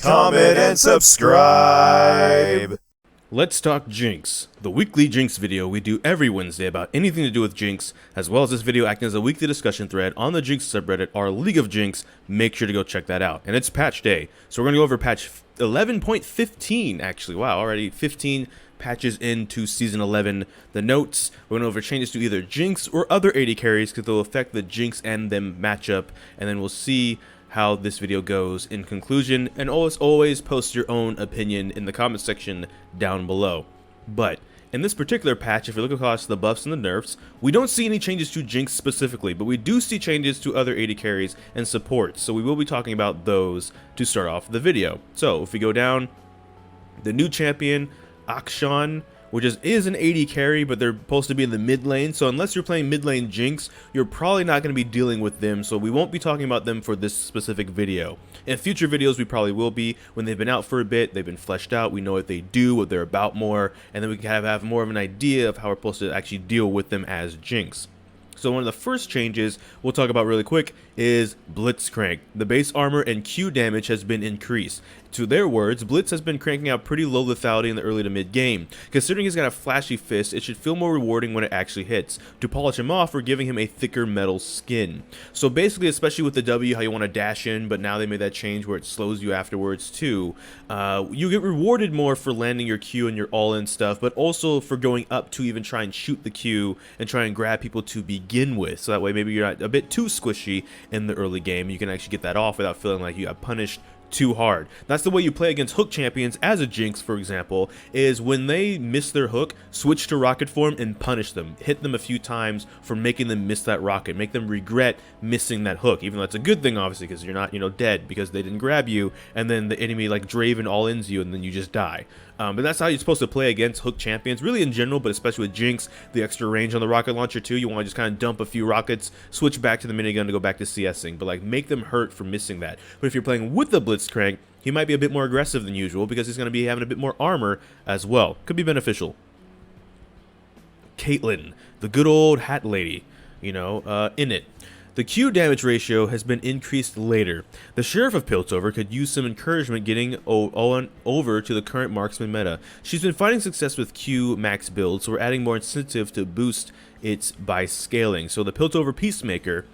comment, and subscribe. Let's talk Jinx, the weekly Jinx video we do every Wednesday about anything to do with Jinx, as well as this video acting as a weekly discussion thread on the Jinx subreddit, our League of Jinx. Make sure to go check that out. And it's patch day, so we're going to go over patch 11.15, actually. Wow, already 15 patches into season 11. The notes, we're going to go over changes to either Jinx or other AD carries because they'll affect the Jinx and them matchup, and then we'll see how this video goes in conclusion. And always post your own opinion in the comment section down below. But in this particular patch, if you look across the buffs and the nerfs, we don't see any changes to Jinx specifically, but we do see changes to other AD carries and supports, so we will be talking about those to start off the video. So if we go down, the new champion Akshan, which is an AD carry, but they're supposed to be in the mid lane, so unless you're playing mid lane Jinx, you're probably not going to be dealing with them, so we won't be talking about them for this specific video. In future videos, we probably will be. When they've been out for a bit, they've been fleshed out, we know what they do, what they're about more, and then we can have more of an idea of how we're supposed to actually deal with them as Jinx. So one of the first changes we'll talk about really quick is Blitzcrank. The base armor and Q damage has been increased. To their words, Blitz has been cranking out pretty low lethality in the early to mid game. Considering he's got a flashy fist, it should feel more rewarding when it actually hits. To polish him off, we're giving him a thicker metal skin. So basically, especially with the W, how you want to dash in, but now they made that change where it slows you afterwards too. You get rewarded more for landing your Q and your all-in stuff, but also for going up to even try and shoot the Q and try and grab people to begin with. So that way maybe you're not a bit too squishy in the early game. You can actually get that off without feeling like you got punished too hard. That's the way you play against hook champions as a Jinx, for example, is when they miss their hook, switch to rocket form and punish them. Hit them a few times for making them miss that rocket. Make them regret missing that hook, even though it's a good thing, obviously, because you're not, dead because they didn't grab you, and then the enemy like Draven all-ins you, and then you just die. But that's how you're supposed to play against hook champions, really in general, but especially with Jinx, the extra range on the rocket launcher too. You want to just kind of dump a few rockets, switch back to the minigun to go back to CSing, but like make them hurt for missing that. But if you're playing with the Blitzcrank, he might be a bit more aggressive than usual because he's going to be having a bit more armor as well. Could be beneficial. Caitlyn, the good old hat lady, in it. The Q damage ratio has been increased later. The Sheriff of Piltover could use some encouragement getting over to the current marksman meta. She's been finding success with Q max builds, so we're adding more incentive to boost it by scaling. So the Piltover Peacemaker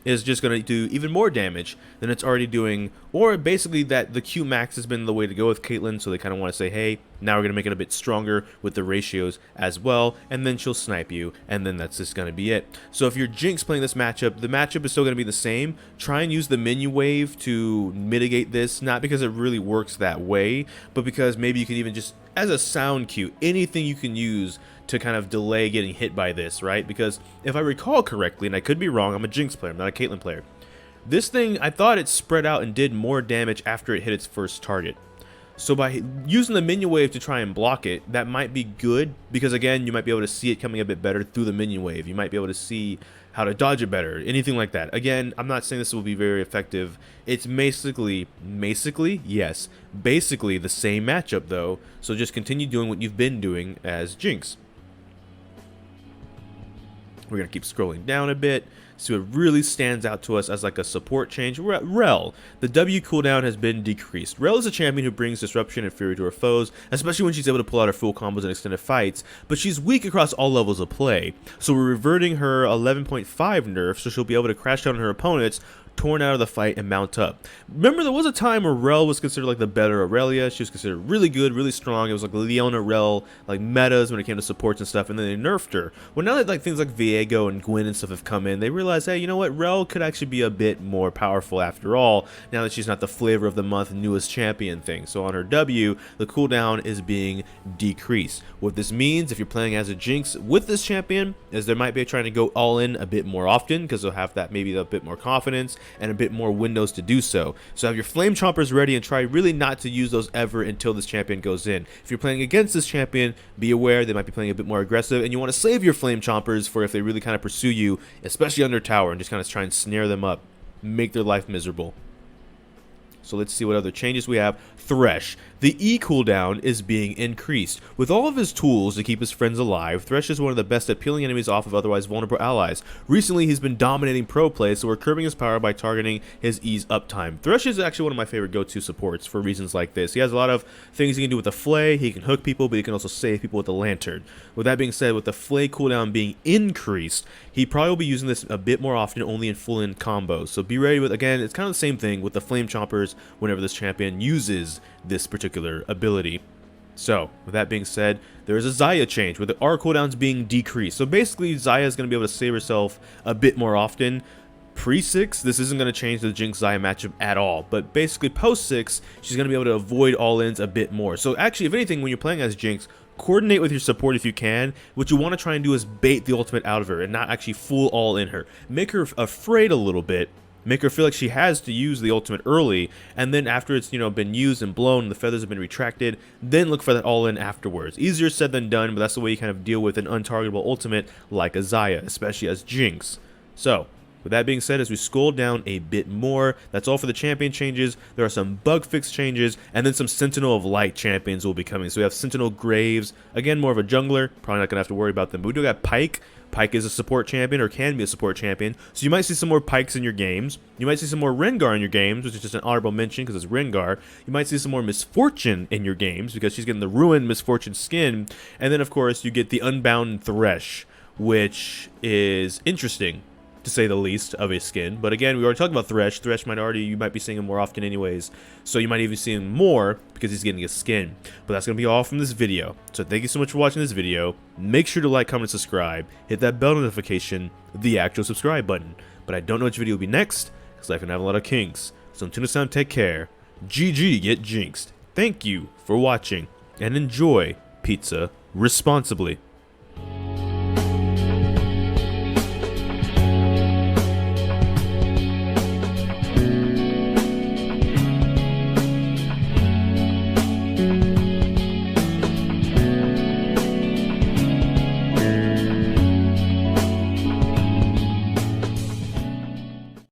is just going to do even more damage than it's already doing, or basically that the Q max has been the way to go with Caitlyn, so they kind of want to say, hey, now we're going to make it a bit stronger with the ratios as well, and then she'll snipe you, and then that's just going to be it. So if you're Jinx playing this matchup, the matchup is still going to be the same. Try and use the menu wave to mitigate this, not because it really works that way, but because maybe you can even just, as a sound cue, anything you can use to kind of delay getting hit by this, right? Because if I recall correctly, and I could be wrong, I'm a Jinx player, I'm not a Caitlyn player. This thing, I thought it spread out and did more damage after it hit its first target. So by using the minion wave to try and block it, that might be good, because again, you might be able to see it coming a bit better through the minion wave. You might be able to see how to dodge it better, anything like that. Again, I'm not saying this will be very effective. It's basically the same matchup though, so just continue doing what you've been doing as Jinx. We're going to keep scrolling down a bit, so it really stands out to us as like a support change. We're at Rel. The W cooldown has been decreased. Rel is a champion who brings disruption and fury to her foes, especially when she's able to pull out her full combos in extended fights, but she's weak across all levels of play. So we're reverting her 11.5 nerf, so she'll be able to crash down on her opponents, torn out of the fight, and mount up. Remember, there was a time where Rel was considered like the better Aurelia. She was considered really good, really strong. It was like Leona Rel, like metas when it came to supports and stuff, and then they nerfed her. Well, now that like things like Viego and Gwen and stuff have come in, they realize, hey, you know what, Rel could actually be a bit more powerful after all, now that she's not the flavor of the month newest champion thing. So on her W, the cooldown is being decreased. What this means, if you're playing as a Jinx with this champion, is there might be trying to go all in a bit more often, because they'll have that maybe a bit more confidence and a bit more windows to do so. So have your flame chompers ready and try really not to use those ever until this champion goes in. If you're playing against this champion, be aware they might be playing a bit more aggressive, and you want to save your flame chompers for if they really kind of pursue you, especially under tower, and just kind of try and snare them up, make their life miserable. So let's see what other changes we have. Thresh. The E cooldown is being increased. With all of his tools to keep his friends alive, Thresh is one of the best at peeling enemies off of otherwise vulnerable allies. Recently, he's been dominating pro play, so we're curbing his power by targeting his E's uptime. Thresh is actually one of my favorite go-to supports for reasons like this. He has a lot of things he can do with the Flay, he can hook people, but he can also save people with the Lantern. With that being said, with the Flay cooldown being increased, he probably will be using this a bit more often, only in full-in combos. So be ready with, again, it's kind of the same thing with the Flame Chompers whenever this champion uses this particular ability. So, with that being said, there is a Xayah change, with the R cooldowns being decreased. So basically, Xayah is going to be able to save herself a bit more often. Pre-6, this isn't going to change the Jinx-Xayah matchup at all, but basically post-6, she's going to be able to avoid all-ins a bit more. So actually, if anything, when you're playing as Jinx, coordinate with your support if you can. What you want to try and do is bait the ultimate out of her and not actually full all in her. Make her afraid a little bit. Make her feel like she has to use the ultimate early, and then after it's, been used and blown, the feathers have been retracted, then look for that all-in afterwards. Easier said than done, but that's the way you kind of deal with an untargetable ultimate like a Xayah, especially as Jinx. So, with that being said, as we scroll down a bit more, that's all for the champion changes. There are some bug fix changes, and then some Sentinel of Light champions will be coming. So we have Sentinel Graves, again, more of a jungler, probably not going to have to worry about them, but we do got Pyke. Pyke is a support champion, or can be a support champion, so you might see some more Pikes in your games. You might see some more Rengar in your games, which is just an honorable mention because it's Rengar. You might see some more Misfortune in your games because she's getting the Ruined Misfortune skin. And then, of course, you get the Unbound Thresh, which is interesting, to say the least, of a skin. But again, we already talked about Thresh. Thresh you might be seeing him more often anyways, so you might even see him more because he's getting a skin. But that's going to be all from this video. So thank you so much for watching this video. Make sure to like, comment, subscribe. Hit that bell notification, the actual subscribe button. But I don't know which video will be next, because I can have a lot of kinks. So until next time, take care. ggGetJinxed. Thank you for watching, and enjoy pizza responsibly.